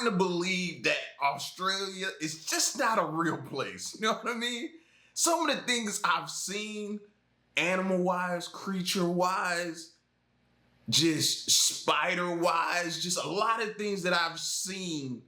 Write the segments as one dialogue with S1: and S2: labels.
S1: starting to believe that Australia is just not a real place. You know what I mean? Some of the things I've seen, animal-wise, creature-wise, just spider-wise, just a lot of things that I've seen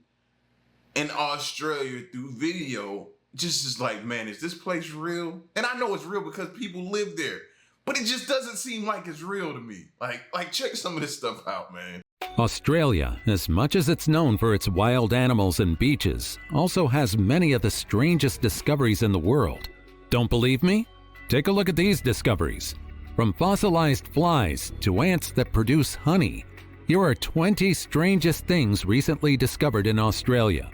S1: in Australia through video, just is like, man, is this place real? And I know it's real because people live there, but it just doesn't seem like it's real to me. Like check some of this stuff out, man.
S2: Australia, as much as it's known for its wild animals and beaches, also has many of the strangest discoveries in the world. Don't believe me? Take a look at these discoveries. From fossilized flies to ants that produce honey, here are 20 strangest things recently discovered in Australia.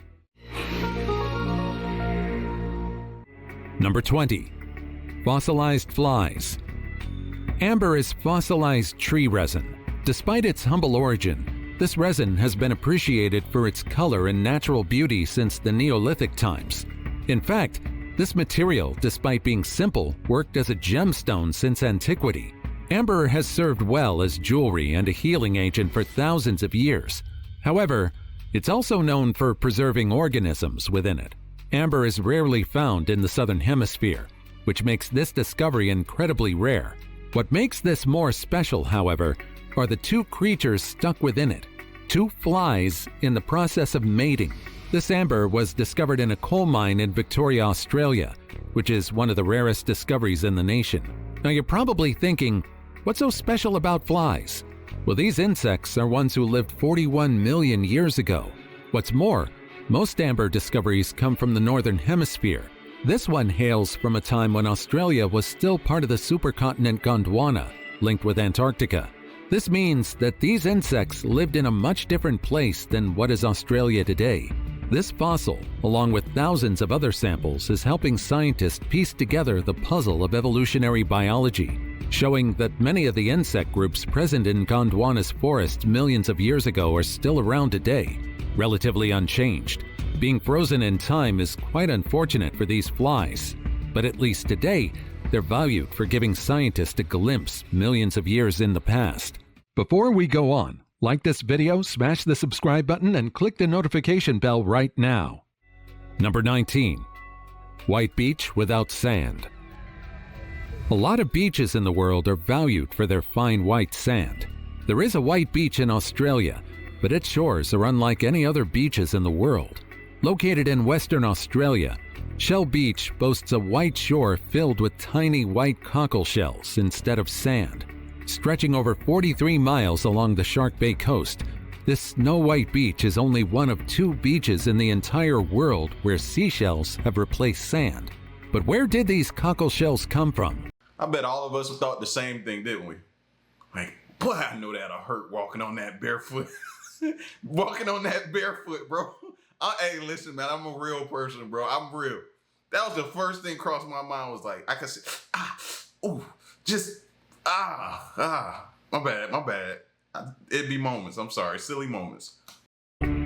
S2: Number 20. Fossilized flies. Amber is fossilized tree resin. Despite its humble origin, this resin has been appreciated for its color and natural beauty since the Neolithic times. In fact, this material, despite being simple, worked as a gemstone since antiquity. Amber has served well as jewelry and a healing agent for thousands of years. However, it's also known for preserving organisms within it. Amber is rarely found in the southern hemisphere, which makes this discovery incredibly rare. What makes this more special, however, are the two creatures stuck within it, two flies in the process of mating. This amber was discovered in a coal mine in Victoria, Australia, which is one of the rarest discoveries in the nation. Now you're probably thinking, what's so special about flies? Well, these insects are ones who lived 41 million years ago. What's more, most amber discoveries come from the northern hemisphere. This one hails from a time when Australia was still part of the supercontinent Gondwana, linked with Antarctica. This means that these insects lived in a much different place than what is Australia today. This fossil, along with thousands of other samples, is helping scientists piece together the puzzle of evolutionary biology, showing that many of the insect groups present in Gondwana's forests millions of years ago are still around today, relatively unchanged. Being frozen in time is quite unfortunate for these flies, but at least today, they're valued for giving scientists a glimpse millions of years in the past. Before we go on, like this video, smash the subscribe button and click the notification bell right now. Number 19. White beach without sand. A lot of beaches in the world are valued for their fine white sand. There is a white beach in Australia, but its shores are unlike any other beaches in the world. Located in Western Australia, Shell Beach boasts a white shore filled with tiny white cockle shells instead of sand. Stretching over 43 miles along the Shark Bay coast, this snow-white beach is only one of 2 beaches in the entire world where seashells have replaced sand. But where did these cockle shells come from?
S1: I bet all of us thought the same thing, didn't we? Like, boy, I know that'll hurt walking on that barefoot. Walking on that barefoot, bro. Hey, listen, man, I'm a real person, bro. I'm real. That was the first thing crossed my mind, was like, I could say, my bad. It'd be moments, I'm sorry, silly moments.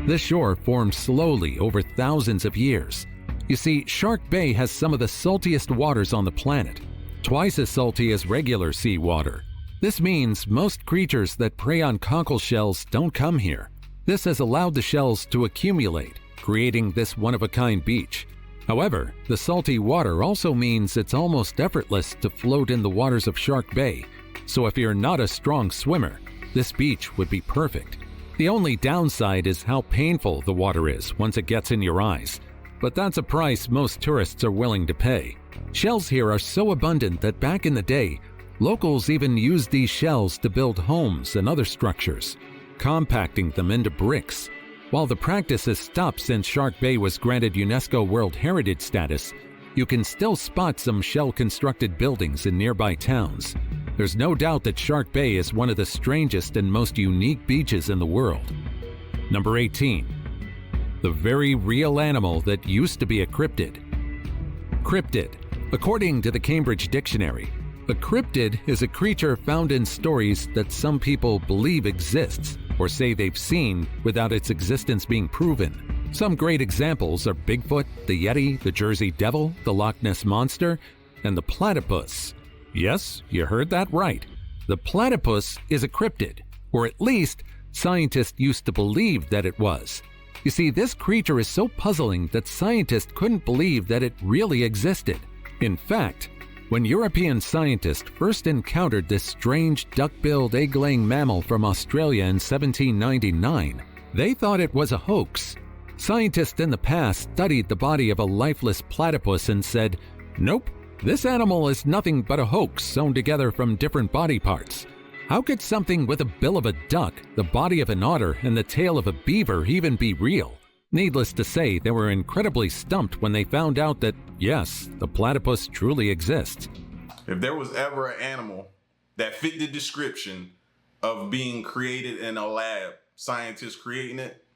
S2: This shore formed slowly over thousands of years. You see, Shark Bay has some of the saltiest waters on the planet, twice as salty as regular seawater. This means most creatures that prey on cockle shells don't come here. This has allowed the shells to accumulate, creating this one-of-a-kind beach. However, the salty water also means it's almost effortless to float in the waters of Shark Bay, so if you're not a strong swimmer, this beach would be perfect. The only downside is how painful the water is once it gets in your eyes, but that's a price most tourists are willing to pay. Shells here are so abundant that back in the day, locals even used these shells to build homes and other structures, compacting them into bricks. While the practice has stopped since Shark Bay was granted UNESCO World Heritage status, you can still spot some shell-constructed buildings in nearby towns. There's no doubt that Shark Bay is one of the strangest and most unique beaches in the world. Number 18. The very real animal that used to be a cryptid. Cryptid. According to the Cambridge Dictionary, a cryptid is a creature found in stories that some people believe exists or say they've seen without its existence being proven. Some great examples are Bigfoot, the Yeti, the Jersey Devil, the Loch Ness Monster, and the Platypus. Yes, you heard that right. The platypus is a cryptid, or at least scientists used to believe that it was. You see, this creature is so puzzling that scientists couldn't believe that it really existed. In fact, when European scientists first encountered this strange duck-billed egg-laying mammal from Australia in 1799, they thought it was a hoax. Scientists in the past studied the body of a lifeless platypus and said, "Nope, this animal is nothing but a hoax sewn together from different body parts. How could something with a bill of a duck, the body of an otter, and the tail of a beaver even be real?" Needless to say, they were incredibly stumped when they found out that, yes, the platypus truly exists.
S1: If there was ever an animal that fit the description of being created in a lab, scientists creating it,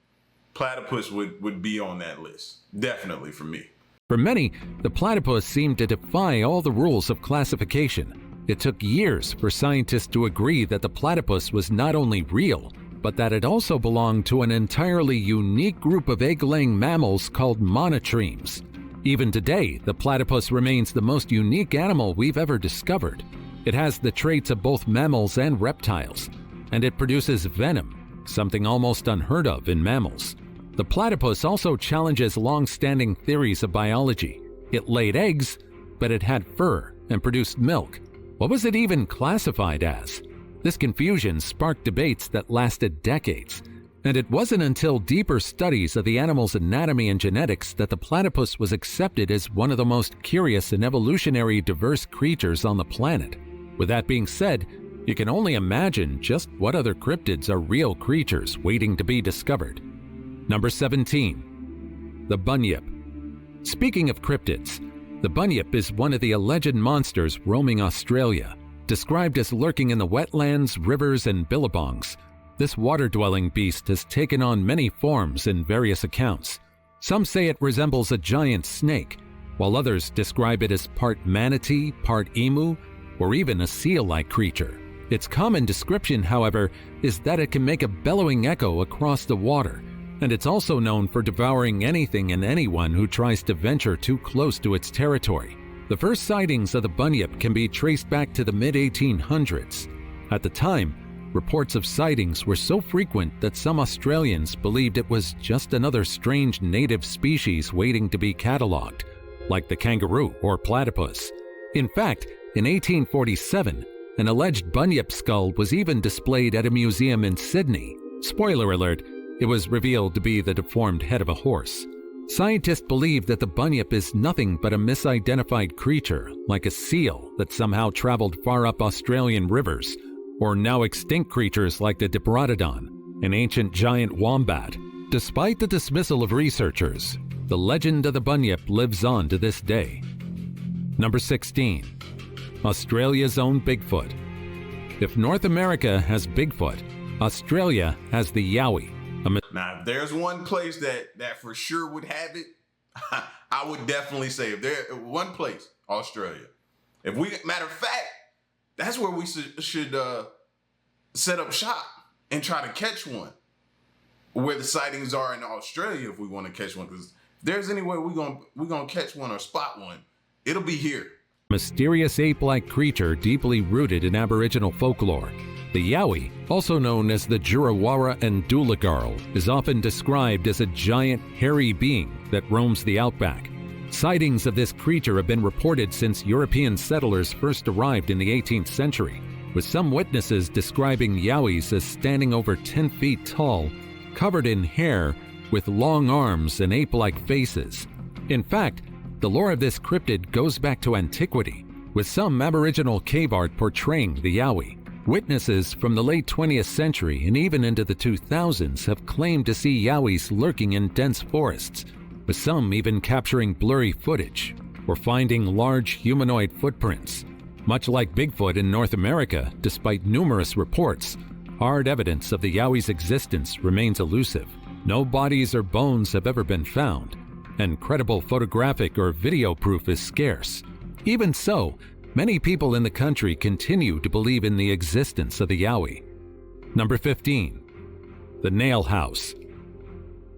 S1: platypus would be on that list. Definitely for me.
S2: For many, the platypus seemed to defy all the rules of classification. It took years for scientists to agree that the platypus was not only real, but that it also belonged to an entirely unique group of egg-laying mammals called monotremes. Even today, the platypus remains the most unique animal we've ever discovered. It has the traits of both mammals and reptiles, and it produces venom, something almost unheard of in mammals. The platypus also challenges long-standing theories of biology. It laid eggs, but it had fur and produced milk. What was it even classified as? This confusion sparked debates that lasted decades, and it wasn't until deeper studies of the animal's anatomy and genetics that the platypus was accepted as one of the most curious and evolutionary diverse creatures on the planet. With that being said, you can only imagine just what other cryptids are real creatures waiting to be discovered. Number 17. The Bunyip. Speaking of cryptids, the Bunyip is one of the alleged monsters roaming Australia. Described as lurking in the wetlands, rivers, and billabongs, this water-dwelling beast has taken on many forms in various accounts. Some say it resembles a giant snake, while others describe it as part manatee, part emu, or even a seal-like creature. Its common description, however, is that it can make a bellowing echo across the water, and it's also known for devouring anything and anyone who tries to venture too close to its territory. The first sightings of the Bunyip can be traced back to the mid-1800s. At the time, reports of sightings were so frequent that some Australians believed it was just another strange native species waiting to be catalogued, like the kangaroo or platypus. In fact, in 1847, an alleged Bunyip skull was even displayed at a museum in Sydney. Spoiler alert, it was revealed to be the deformed head of a horse. Scientists believe that the Bunyip is nothing but a misidentified creature, like a seal that somehow traveled far up Australian rivers, or now extinct creatures like the Diprotodon, an ancient giant wombat. Despite the dismissal of researchers, the legend of the Bunyip lives on to this day. Number 16. Australia's Own Bigfoot. If North America has Bigfoot, Australia has the Yowie.
S1: Now, if there's one place that for sure would have it, I would definitely say if there one place, Australia. If we, matter of fact, that's where we should set up shop and try to catch one. Where the sightings are in Australia, if we want to catch one, because if there's any way we're gonna catch one or spot one, it'll be here.
S2: Mysterious ape-like creature deeply rooted in Aboriginal folklore. The Yowie, also known as the Jurawara and Doolagarl, is often described as a giant, hairy being that roams the outback. Sightings of this creature have been reported since European settlers first arrived in the 18th century, with some witnesses describing Yowies as standing over 10 feet tall, covered in hair, with long arms and ape-like faces. In fact, the lore of this cryptid goes back to antiquity, with some Aboriginal cave art portraying the Yowie. Witnesses from the late 20th century and even into the 2000s have claimed to see Yowies lurking in dense forests, with some even capturing blurry footage or finding large humanoid footprints. Much like Bigfoot in North America, despite numerous reports, hard evidence of the Yowie's existence remains elusive. No bodies or bones have ever been found, and credible photographic or video proof is scarce. Even so, many people in the country continue to believe in the existence of the Yowie. Number 15. The Nail House.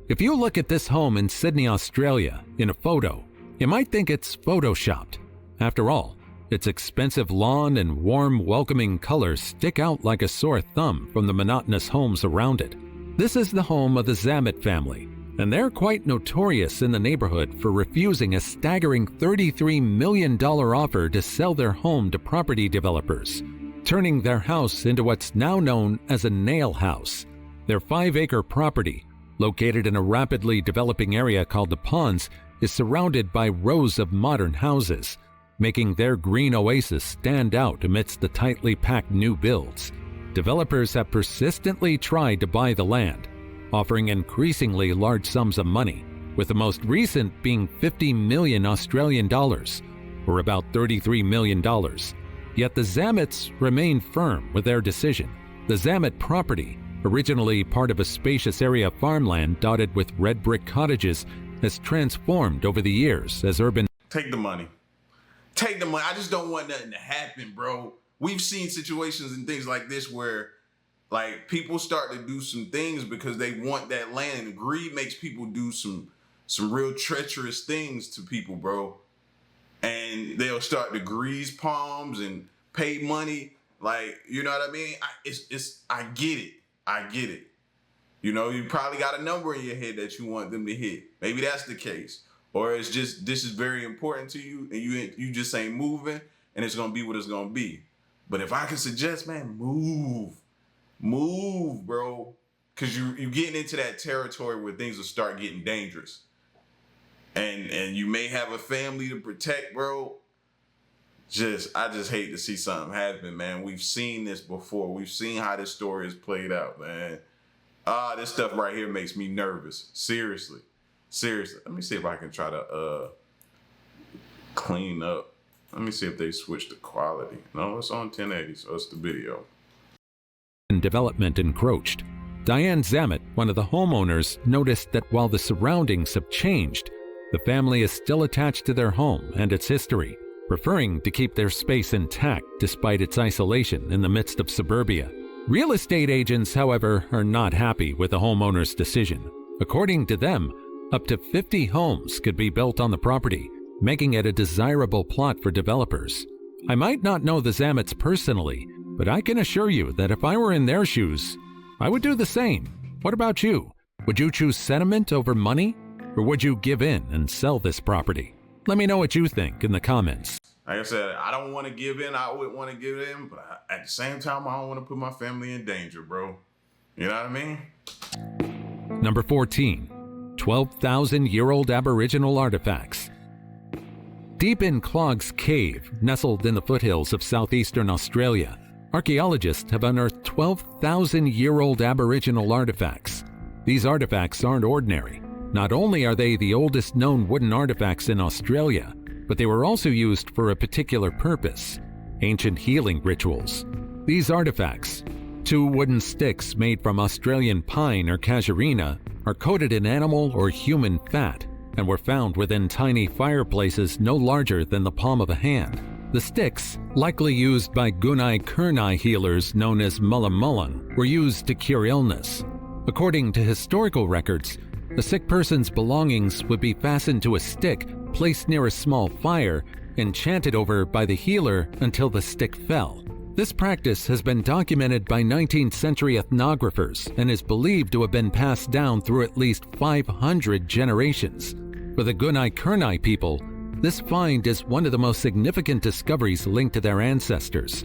S2: If you look at this home in Sydney, Australia, in a photo, you might think it's photoshopped. After all, its expensive lawn and warm, welcoming colors stick out like a sore thumb from the monotonous homes around it. This is the home of the Zamet family, and they're quite notorious in the neighborhood for refusing a staggering $33 million offer to sell their home to property developers, turning their house into what's now known as a nail house. Their 5-acre property, located in a rapidly developing area called the Ponds, is surrounded by rows of modern houses, making their green oasis stand out amidst the tightly packed new builds. Developers have persistently tried to buy the land, offering increasingly large sums of money, with the most recent being 50 million Australian dollars, or about $33 million. Yet the Zamets remain firm with their decision. The Zamet property, originally part of a spacious area of farmland dotted with red brick cottages, has transformed over the years as urban...
S1: Take the money. Take the money. I just don't want nothing to happen, bro. We've seen situations and things like this where like people start to do some things because they want that land, and greed makes people do some real treacherous things to people, bro. And they'll start to grease palms and pay money. Like, you know what I mean? I get it. I get it. You know, you probably got a number in your head that you want them to hit. Maybe that's the case. Or it's just, this is very important to you and you just ain't moving and it's going to be what it's going to be. But if I can suggest, man, move, bro. Because you're getting into that territory where things will start getting dangerous. And you may have a family to protect, bro. I just hate to see something happen, man. We've seen this before. We've seen how this story is played out, man. This stuff right here makes me nervous. Seriously. Let me see if I can try to clean up. Let me see if they switch the quality. No, it's on 1080, so it's the video.
S2: Development encroached. Diane Zamet, one of the homeowners, noticed that while the surroundings have changed, the family is still attached to their home and its history, preferring to keep their space intact despite its isolation in the midst of suburbia. Real estate agents, however, are not happy with the homeowner's decision. According to them, up to 50 homes could be built on the property, making it a desirable plot for developers. I might not know the Zamets personally, but I can assure you that if I were in their shoes, I would do the same. What about you? Would you choose sentiment over money? Or would you give in and sell this property? Let me know what you think in the comments.
S1: Like I said, I don't want to give in. I wouldn't want to give in, but at the same time, I don't want to put my family in danger, bro. You know what I mean?
S2: Number 14, 12,000-year-old Aboriginal Artifacts. Deep in Clogg's Cave, nestled in the foothills of southeastern Australia, archaeologists have unearthed 12,000-year-old Aboriginal artifacts. These artifacts aren't ordinary. Not only are they the oldest known wooden artifacts in Australia, but they were also used for a particular purpose: ancient healing rituals. These artifacts, 2 wooden sticks made from Australian pine or casuarina, are coated in animal or human fat and were found within tiny fireplaces no larger than the palm of a hand. The sticks, likely used by Gunai Kurnai healers known as Mullen, were used to cure illness. According to historical records, a sick person's belongings would be fastened to a stick placed near a small fire and chanted over by the healer until the stick fell. This practice has been documented by 19th century ethnographers and is believed to have been passed down through at least 500 generations. For the Gunai Kurnai people, this find is one of the most significant discoveries linked to their ancestors.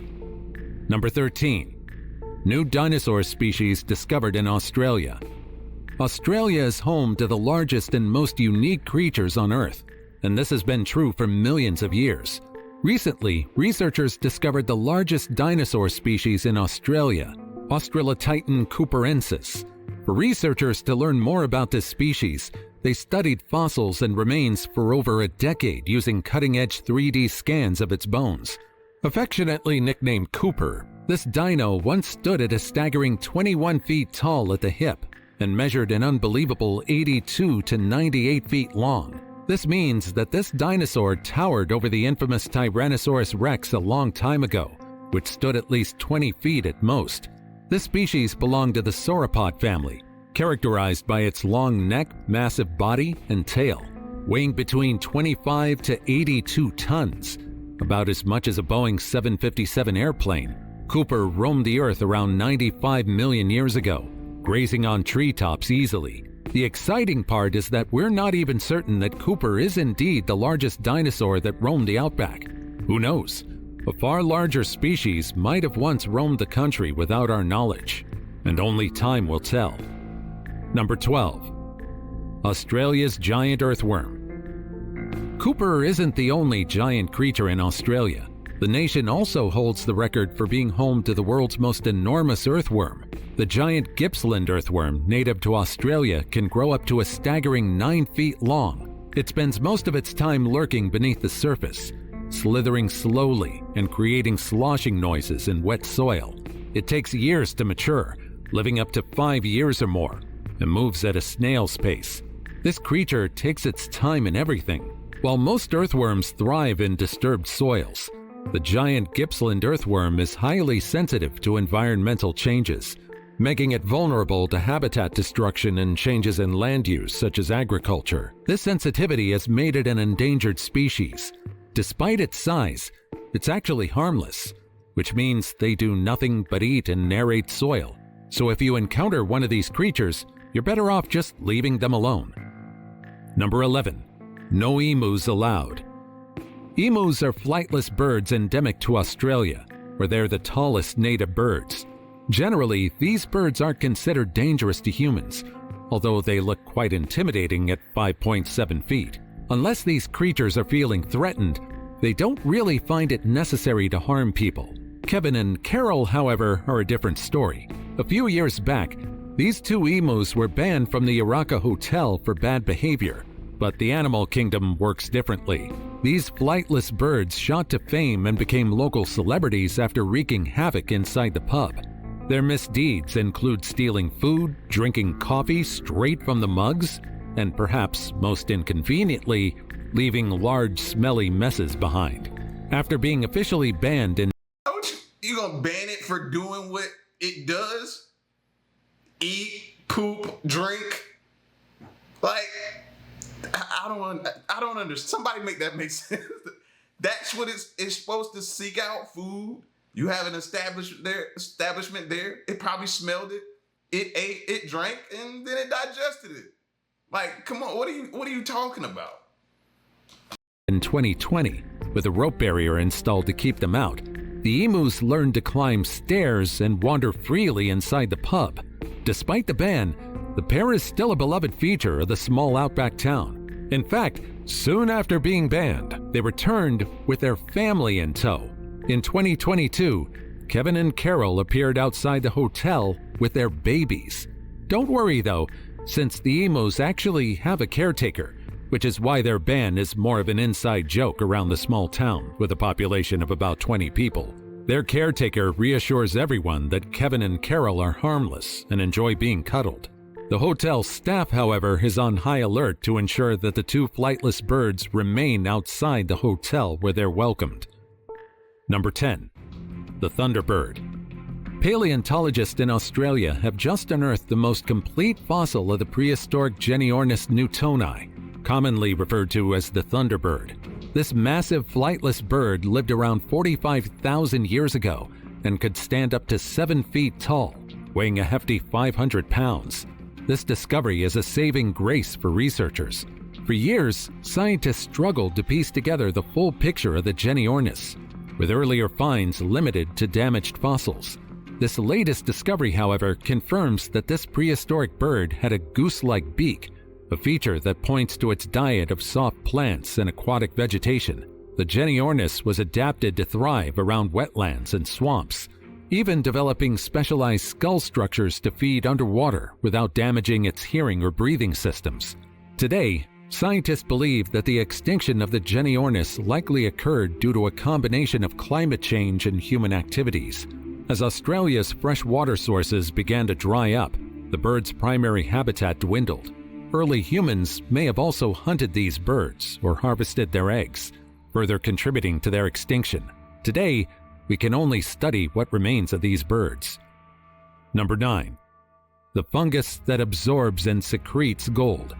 S2: Number 13. New dinosaur species discovered in Australia. Australia is home to the largest and most unique creatures on Earth, and this has been true for millions of years. Recently, researchers discovered the largest dinosaur species in Australia, Australotitan cooperensis. For researchers to learn more about this species, they studied fossils and remains for over a decade using cutting-edge 3D scans of its bones. Affectionately nicknamed Cooper, this dino once stood at a staggering 21 feet tall at the hip and measured an unbelievable 82 to 98 feet long. This means that this dinosaur towered over the infamous Tyrannosaurus rex a long time ago, which stood at least 20 feet at most. This species belonged to the sauropod family, characterized by its long neck, massive body, and tail. Weighing between 25 to 82 tons, about as much as a Boeing 757 airplane, Cooper roamed the Earth around 95 million years ago, grazing on treetops easily. The exciting part is that we're not even certain that Cooper is indeed the largest dinosaur that roamed the outback. Who knows? A far larger species might have once roamed the country without our knowledge, and only time will tell. Number 12. Australia's giant earthworm. Cooper isn't the only giant creature in Australia. The nation also holds the record for being home to the world's most enormous earthworm. The giant Gippsland earthworm, native to Australia, can grow up to a staggering 9 feet long. It spends most of its time lurking beneath the surface, slithering slowly and creating sloshing noises in wet soil. It takes years to mature, living up to 5 years or more, and moves at a snail's pace. This creature takes its time in everything. While most earthworms thrive in disturbed soils, the giant Gippsland earthworm is highly sensitive to environmental changes, making it vulnerable to habitat destruction and changes in land use such as agriculture. This sensitivity has made it an endangered species. Despite its size, it's actually harmless, which means they do nothing but eat and narrate soil. So if you encounter one of these creatures, you're better off just leaving them alone. Number 11. No emus allowed. Emus are flightless birds endemic to Australia, where they're the tallest native birds. Generally, these birds aren't considered dangerous to humans, although they look quite intimidating at 5.7 feet. Unless these creatures are feeling threatened, they don't really find it necessary to harm people. Kevin and Carol, however, are a different story. A few years back, these two emus were banned from the Yaraka Hotel for bad behavior, but the animal kingdom works differently. These flightless birds shot to fame and became local celebrities after wreaking havoc inside the pub. Their misdeeds include stealing food, drinking coffee straight from the mugs, and perhaps most inconveniently, leaving large smelly messes behind. After being officially banned in
S1: You gonna ban it for doing what it does? Eat, poop, drink? Like, I don't understand. Somebody make that make sense. That's what it's supposed to seek out: food. You have an establishment there. It probably smelled it. It ate, it drank, and then it digested it. Like, come on, what are you talking about?
S2: In 2020, with a rope barrier installed to keep them out, the emus learned to climb stairs and wander freely inside the pub. Despite the ban, the pair is still a beloved feature of the small outback town. In fact, soon after being banned, they returned with their family in tow. In 2022, Kevin and Carol appeared outside the hotel with their babies. Don't worry though, since the emus actually have a caretaker, which is why their ban is more of an inside joke around the small town with a population of about 20 people. Their caretaker reassures everyone that Kevin and Carol are harmless and enjoy being cuddled. The hotel staff, however, is on high alert to ensure that the two flightless birds remain outside the hotel where they're welcomed. Number 10. The Thunderbird. Paleontologists in Australia have just unearthed the most complete fossil of the prehistoric Genyornis newtoni, commonly referred to as the Thunderbird. This massive flightless bird lived around 45,000 years ago and could stand up to 7 feet tall, weighing a hefty 500 pounds. This discovery is a saving grace for researchers. For years, scientists struggled to piece together the full picture of the Genyornis, with earlier finds limited to damaged fossils. This latest discovery, however, confirms that this prehistoric bird had a goose-like beak, a feature that points to its diet of soft plants and aquatic vegetation. The Genyornis was adapted to thrive around wetlands and swamps, even developing specialized skull structures to feed underwater without damaging its hearing or breathing systems. Today, scientists believe that the extinction of the Genyornis likely occurred due to a combination of climate change and human activities. As Australia's fresh water sources began to dry up, the bird's primary habitat dwindled. Early humans may have also hunted these birds or harvested their eggs, further contributing to their extinction. Today, we can only study what remains of these birds. Number 9. The fungus that absorbs and secretes gold.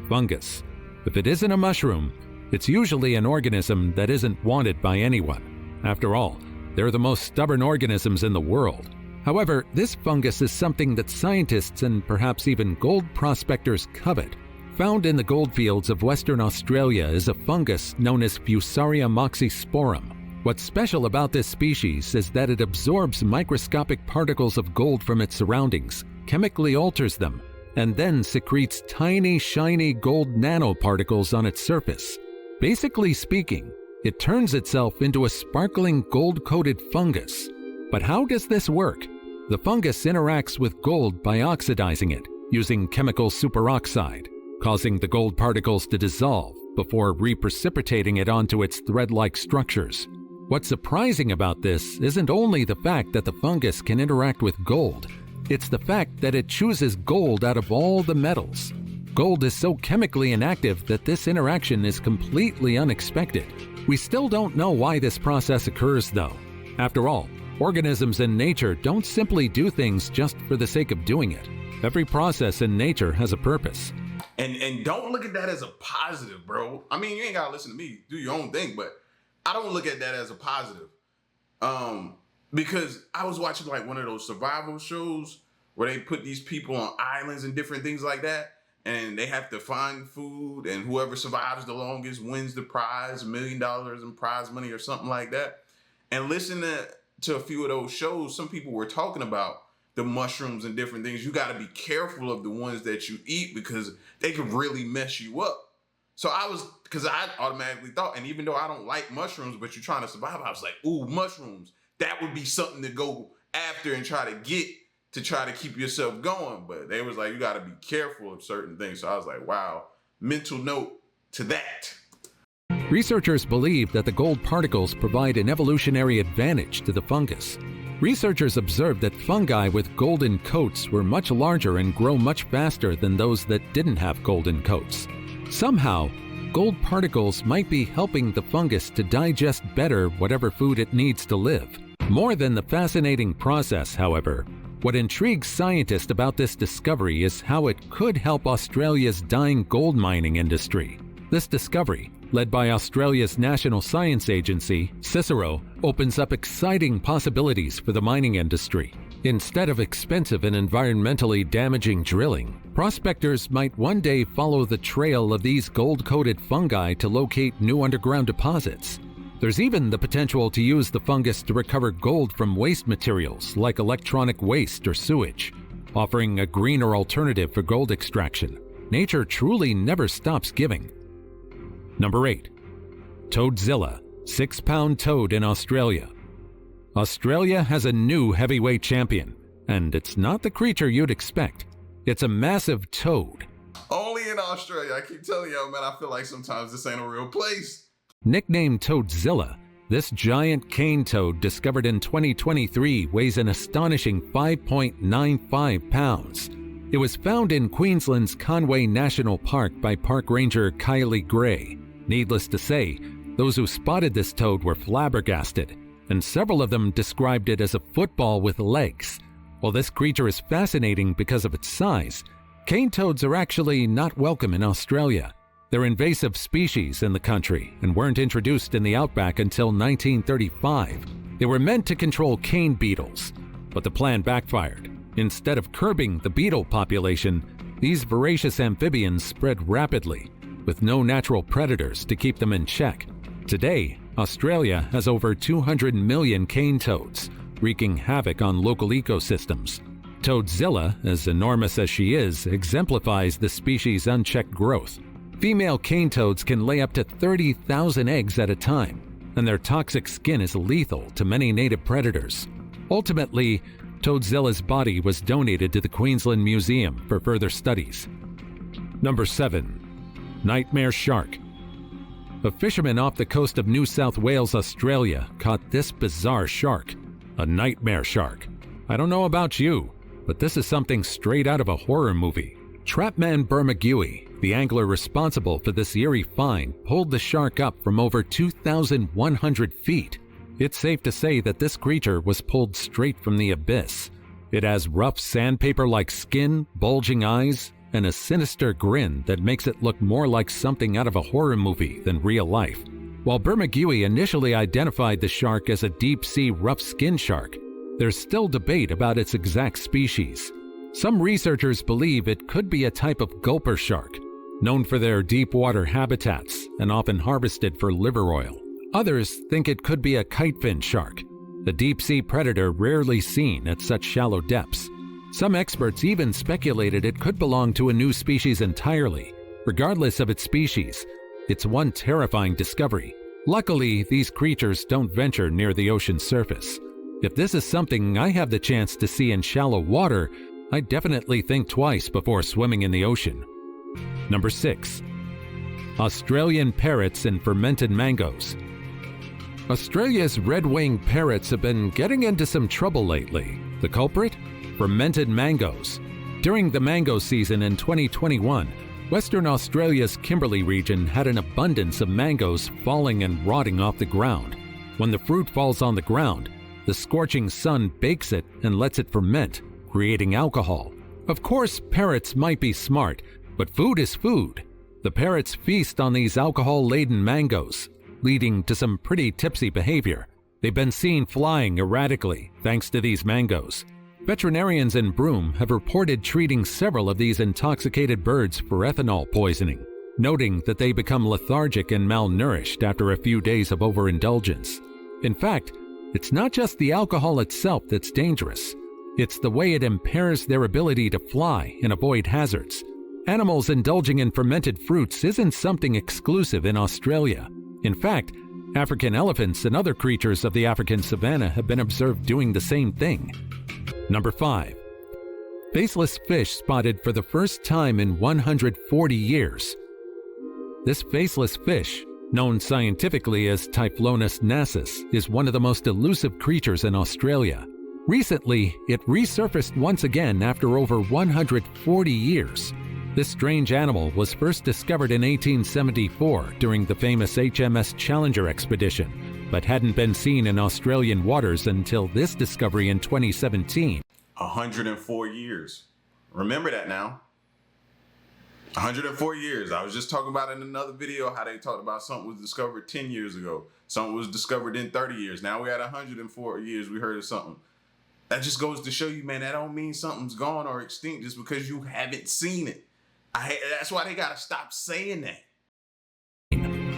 S2: Fungus. If it isn't a mushroom, it's usually an organism that isn't wanted by anyone. After all, they're the most stubborn organisms in the world. However, this fungus is something that scientists and perhaps even gold prospectors covet. Found in the goldfields of Western Australia is a fungus known as Fusarium moxysporum. What's special about this species is that it absorbs microscopic particles of gold from its surroundings, chemically alters them, and then secretes tiny, shiny gold nanoparticles on its surface. Basically speaking, it turns itself into a sparkling gold-coated fungus. But how does this work? The fungus interacts with gold by oxidizing it, using chemical superoxide, causing the gold particles to dissolve before reprecipitating it onto its thread-like structures. What's surprising about this isn't only the fact that the fungus can interact with gold, it's the fact that it chooses gold out of all the metals. Gold is so chemically inactive that this interaction is completely unexpected. We still don't know why this process occurs though. After all, organisms in nature don't simply do things just for the sake of doing it. Every process in nature has a purpose.
S1: And don't look at that as a positive, bro. I mean, you ain't gotta listen to me, do your own thing, but I don't look at that as a positive. Because I was watching like one of those survival shows where they put these people on islands and different things like that, and they have to find food, and whoever survives the longest wins the prize, $1 million in prize money or something like that. And listening to a few of those shows, some people were talking about the mushrooms and different things. You got to be careful of the ones that you eat because they could really mess you up. So because I automatically thought, and even though I don't like mushrooms, but you're trying to survive, I was like, ooh, mushrooms. That would be something to go after and try to get to try to keep yourself going. But they was like, you got to be careful of certain things. So I was like, wow, mental note to that.
S2: Researchers believe that the gold particles provide an evolutionary advantage to the fungus. Researchers observed that fungi with golden coats were much larger and grow much faster than those that didn't have golden coats. Somehow, gold particles might be helping the fungus to digest better whatever food it needs to live. More than the fascinating process, however, what intrigues scientists about this discovery is how it could help Australia's dying gold mining industry. This discovery, led by Australia's National Science Agency, CSIRO, opens up exciting possibilities for the mining industry. Instead of expensive and environmentally damaging drilling, prospectors might one day follow the trail of these gold-coated fungi to locate new underground deposits. There's even the potential to use the fungus to recover gold from waste materials like electronic waste or sewage, offering a greener alternative for gold extraction. Nature truly never stops giving. Number 8. Toadzilla, 6-pound toad in Australia. Australia has a new heavyweight champion, and it's not the creature you'd expect. It's a massive toad.
S1: Only in Australia. I keep telling y'all, man, I feel like sometimes this ain't a real place.
S2: Nicknamed Toadzilla, this giant cane toad discovered in 2023 weighs an astonishing 5.95 pounds. It was found in Queensland's Conway National Park by park ranger Kylie Gray. Needless to say, those who spotted this toad were flabbergasted, and several of them described it as a football with legs. While this creature is fascinating because of its size, cane toads are actually not welcome in Australia. They're invasive species in the country and weren't introduced in the outback until 1935. They were meant to control cane beetles, but the plan backfired. Instead of curbing the beetle population, these voracious amphibians spread rapidly, with no natural predators to keep them in check. Today, Australia has over 200 million cane toads, wreaking havoc on local ecosystems. Toadzilla, as enormous as she is, exemplifies the species' unchecked growth. Female cane toads can lay up to 30,000 eggs at a time, and their toxic skin is lethal to many native predators. Ultimately, Toadzilla's body was donated to the Queensland Museum for further studies. Number 7. Nightmare shark. A fisherman off the coast of New South Wales, Australia, caught this bizarre shark, a nightmare shark. I don't know about you, but this is something straight out of a horror movie. Trapman Bermagui, the angler responsible for this eerie find, pulled the shark up from over 2,100 feet. It's safe to say that this creature was pulled straight from the abyss. It has rough sandpaper-like skin, bulging eyes, and a sinister grin that makes it look more like something out of a horror movie than real life. While Bermagui initially identified the shark as a deep-sea rough-skin shark, there's still debate about its exact species. Some researchers believe it could be a type of gulper shark, known for their deep water habitats and often harvested for liver oil. Others think it could be a kitefin shark, a deep-sea predator rarely seen at such shallow depths. Some experts even speculated it could belong to a new species entirely. Regardless of its species, it's one terrifying discovery. Luckily, these creatures don't venture near the ocean's surface. If this is something I have the chance to see in shallow water, I definitely think twice before swimming in the ocean. Number 6. Australian parrots and fermented mangoes. Australia's red-winged parrots have been getting into some trouble lately. The culprit? Fermented mangoes. During the mango season in 2021, Western Australia's Kimberley region had an abundance of mangoes falling and rotting off the ground. When the fruit falls on the ground, the scorching sun bakes it and lets it ferment, creating alcohol. Of course, parrots might be smart, but food is food. The parrots feast on these alcohol-laden mangoes, leading to some pretty tipsy behavior. They've been seen flying erratically thanks to these mangoes. Veterinarians in Broome have reported treating several of these intoxicated birds for ethanol poisoning, noting that they become lethargic and malnourished after a few days of overindulgence. In fact, it's not just the alcohol itself that's dangerous. It's the way it impairs their ability to fly and avoid hazards. Animals indulging in fermented fruits isn't something exclusive in Australia. In fact, African elephants and other creatures of the African savanna have been observed doing the same thing. Number 5. Faceless fish spotted for the first time in 140 years. This faceless fish, known scientifically as Typhlonus nassus, is one of the most elusive creatures in Australia. Recently, it resurfaced once again after over 140 years. This strange animal was first discovered in 1874 during the famous HMS Challenger expedition, but hadn't been seen in Australian waters until this discovery in 2017.
S1: 104 years. Remember that now. 104 years. I was just talking about in another video how they talked about something was discovered 10 years ago. Something was discovered in 30 years. Now we're at 104 years. We heard of something. That just goes to show you, man, that don't mean something's gone or extinct just because you haven't seen it. That's why they gotta stop saying that.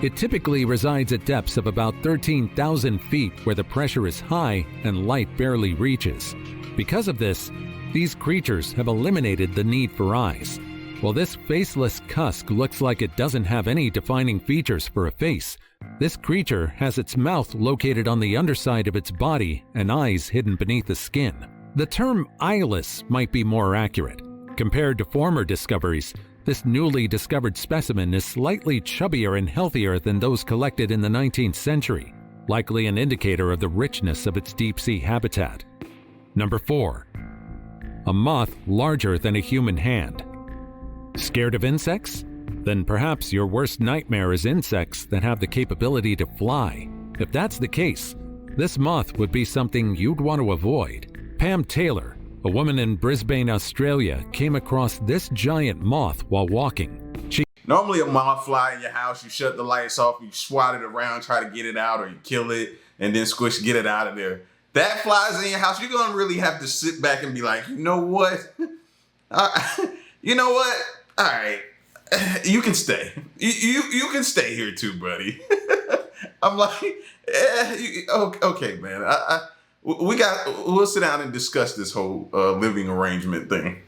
S2: It typically resides at depths of about 13,000 feet where the pressure is high and light barely reaches. Because of this, these creatures have eliminated the need for eyes. While this faceless cusk looks like it doesn't have any defining features for a face, this creature has its mouth located on the underside of its body and eyes hidden beneath the skin. The term eyeless might be more accurate. Compared to former discoveries, this newly discovered specimen is slightly chubbier and healthier than those collected in the 19th century, likely an indicator of the richness of its deep-sea habitat. Number 4. A moth larger than a human hand. Scared of insects? Then perhaps your worst nightmare is insects that have the capability to fly. If that's the case, this moth would be something you'd want to avoid. Pam Taylor, a woman in Brisbane, Australia, came across this giant moth while walking.
S1: Normally a moth fly in your house, you shut the lights off, you swat it around, try to get it out, or you kill it and then get it out of there. That flies in your house, you're gonna really have to sit back and be like, you know what? You know what? All right, you can stay. You can stay here too, buddy. I'm like, okay, man. We'll sit down and discuss this whole living arrangement thing.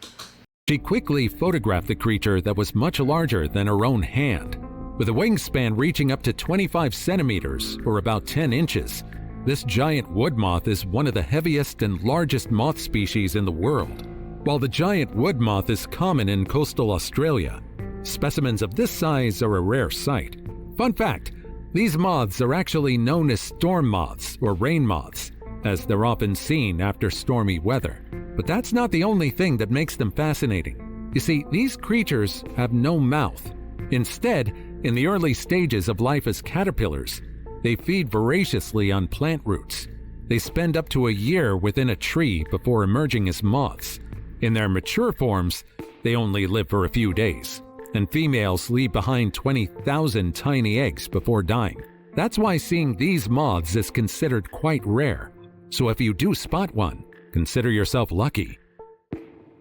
S2: She quickly photographed the creature that was much larger than her own hand. With a wingspan reaching up to 25 centimeters, or about 10 inches, this giant wood moth is one of the heaviest and largest moth species in the world. While the giant wood moth is common in coastal Australia, specimens of this size are a rare sight. Fun fact, these moths are actually known as storm moths or rain moths, as they're often seen after stormy weather. But that's not the only thing that makes them fascinating. You see, these creatures have no mouth. Instead, in the early stages of life as caterpillars, they feed voraciously on plant roots. They spend up to a year within a tree before emerging as moths. In their mature forms, they only live for a few days, and females leave behind 20,000 tiny eggs before dying. That's why seeing these moths is considered quite rare. So if you do spot one, consider yourself lucky.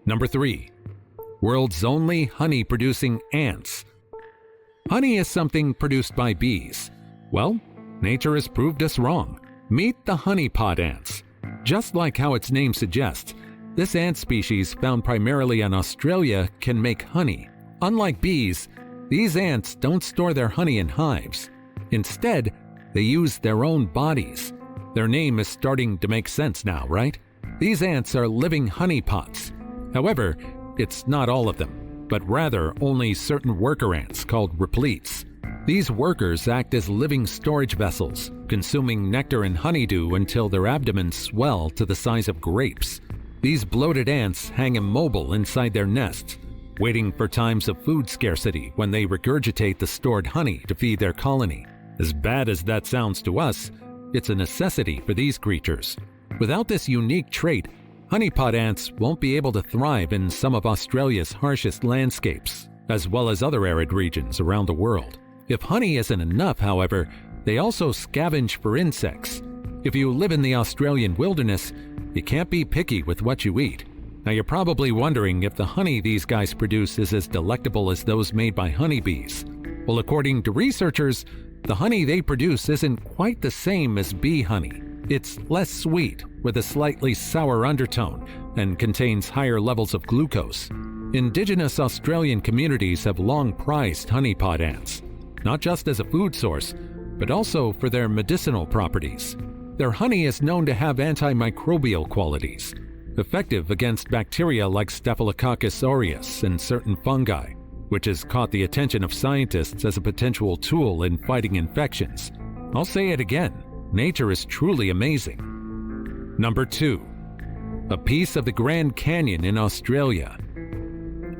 S2: Number 3. World's only honey-producing ants. Honey is something produced by bees. Well, nature has proved us wrong. Meet the honeypot ants. Just like how its name suggests, this ant species, found primarily in Australia, can make honey. Unlike bees, these ants don't store their honey in hives. Instead, they use their own bodies. Their name is starting to make sense now, right? These ants are living honeypots. However, it's not all of them, but rather only certain worker ants called repletes. These workers act as living storage vessels, consuming nectar and honeydew until their abdomens swell to the size of grapes. These bloated ants hang immobile inside their nests, waiting for times of food scarcity when they regurgitate the stored honey to feed their colony. As bad as that sounds to us, it's a necessity for these creatures. Without this unique trait, honeypot ants won't be able to thrive in some of Australia's harshest landscapes, as well as other arid regions around the world. If honey isn't enough, however, they also scavenge for insects. If you live in the Australian wilderness, you can't be picky with what you eat. Now you're probably wondering if the honey these guys produce is as delectable as those made by honeybees. Well, according to researchers, the honey they produce isn't quite the same as bee honey. It's less sweet, with a slightly sour undertone, and contains higher levels of glucose. Indigenous Australian communities have long prized honeypot ants, not just as a food source, but also for their medicinal properties. Their honey is known to have antimicrobial qualities, effective against bacteria like Staphylococcus aureus and certain fungi, which has caught the attention of scientists as a potential tool in fighting infections. I'll say it again, nature is truly amazing. Number 2. A piece of the Grand Canyon in Australia.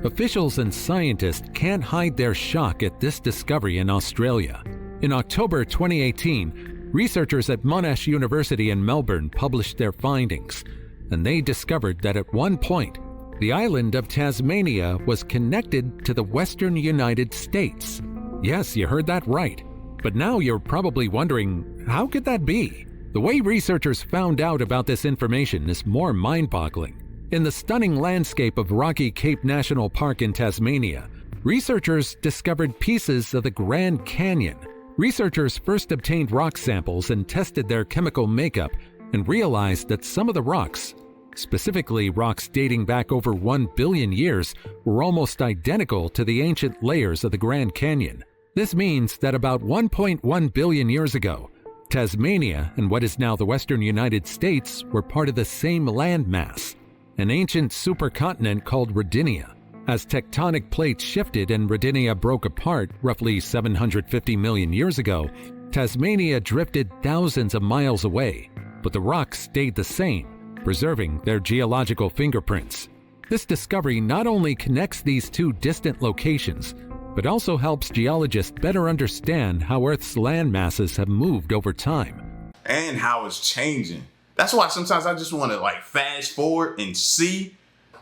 S2: Officials and scientists can't hide their shock at this discovery in Australia. In October 2018, researchers at Monash University in Melbourne published their findings, and they discovered that at one point, the island of Tasmania was connected to the western United States. Yes, you heard that right. But now you're probably wondering, how could that be? The way researchers found out about this information is more mind-boggling. In the stunning landscape of Rocky Cape National Park in Tasmania, researchers discovered pieces of the Grand Canyon. Researchers first obtained rock samples and tested their chemical makeup and realized that some of the rocks, specifically rocks dating back over 1 billion years, were almost identical to the ancient layers of the Grand Canyon. This means that about 1.1 billion years ago, Tasmania and what is now the western United States were part of the same landmass, an ancient supercontinent called Rodinia. As tectonic plates shifted and Rodinia broke apart roughly 750 million years ago, Tasmania drifted thousands of miles away, but the rocks stayed the same, preserving their geological fingerprints. This discovery not only connects these two distant locations, but also helps geologists better understand how Earth's land masses have moved over time.
S1: And how it's changing. That's why sometimes I just want to fast forward and see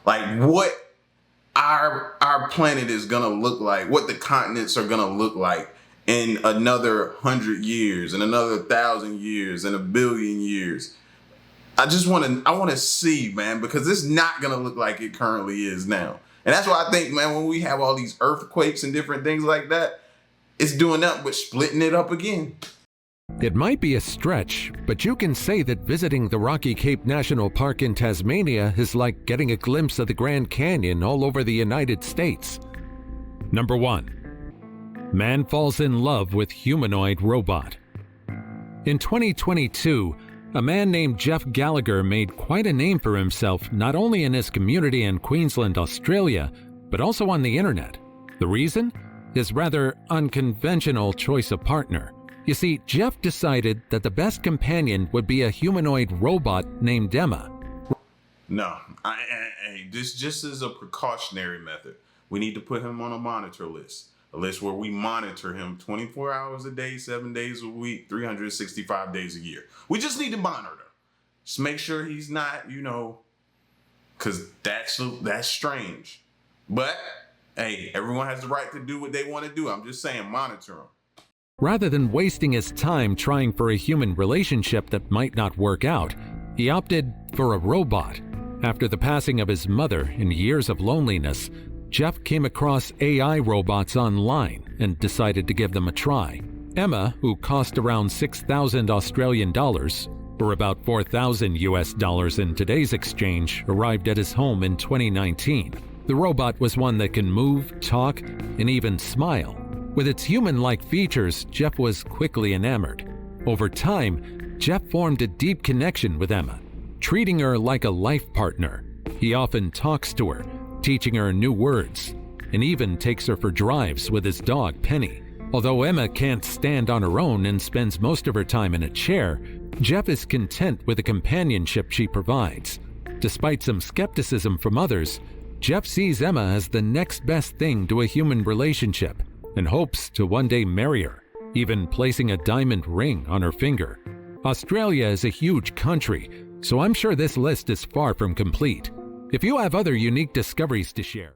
S1: what our planet is gonna look like, what the continents are gonna look like in another 100 years, in another 1,000 years, in 1 billion years. I want to see, man, because it's not gonna look like it currently is now. And that's why I think, man, when we have all these earthquakes and different things like that, it's doing nothing but splitting it up again.
S2: It might be a stretch, but you can say that visiting the Rocky Cape National Park in Tasmania is like getting a glimpse of the Grand Canyon all over the United States. Number 1. Man falls in love with humanoid robot. In 2022, a man named Jeff Gallagher made quite a name for himself not only in his community in Queensland, Australia, but also on the internet. The reason? His rather unconventional choice of partner. You see, Jeff decided that the best companion would be a humanoid robot named Emma.
S1: No, this just is a precautionary method. We need to put him on a monitor list. A list where we monitor him 24 hours a day, 7 days a week, 365 days a year. We just need to monitor him. Just make sure he's not, because that's strange. But, hey, everyone has the right to do what they want to do. I'm just saying, monitor him.
S2: Rather than wasting his time trying for a human relationship that might not work out, He opted for a robot. After the passing of his mother and years of loneliness, Jeff came across AI robots online and decided to give them a try. Emma, who cost around 6,000 Australian dollars, or about 4,000 US dollars in today's exchange, arrived at his home in 2019. The robot was one that can move, talk, and even smile. With its human-like features, Jeff was quickly enamored. Over time, Jeff formed a deep connection with Emma, treating her like a life partner. He often talks to her, teaching her new words, and even takes her for drives with his dog, Penny. Although Emma can't stand on her own and spends most of her time in a chair, Jeff is content with the companionship she provides. Despite some skepticism from others, Jeff sees Emma as the next best thing to a human relationship and hopes to one day marry her, even placing a diamond ring on her finger. Australia is a huge country, so I'm sure this list is far from complete. If you have other unique discoveries to share,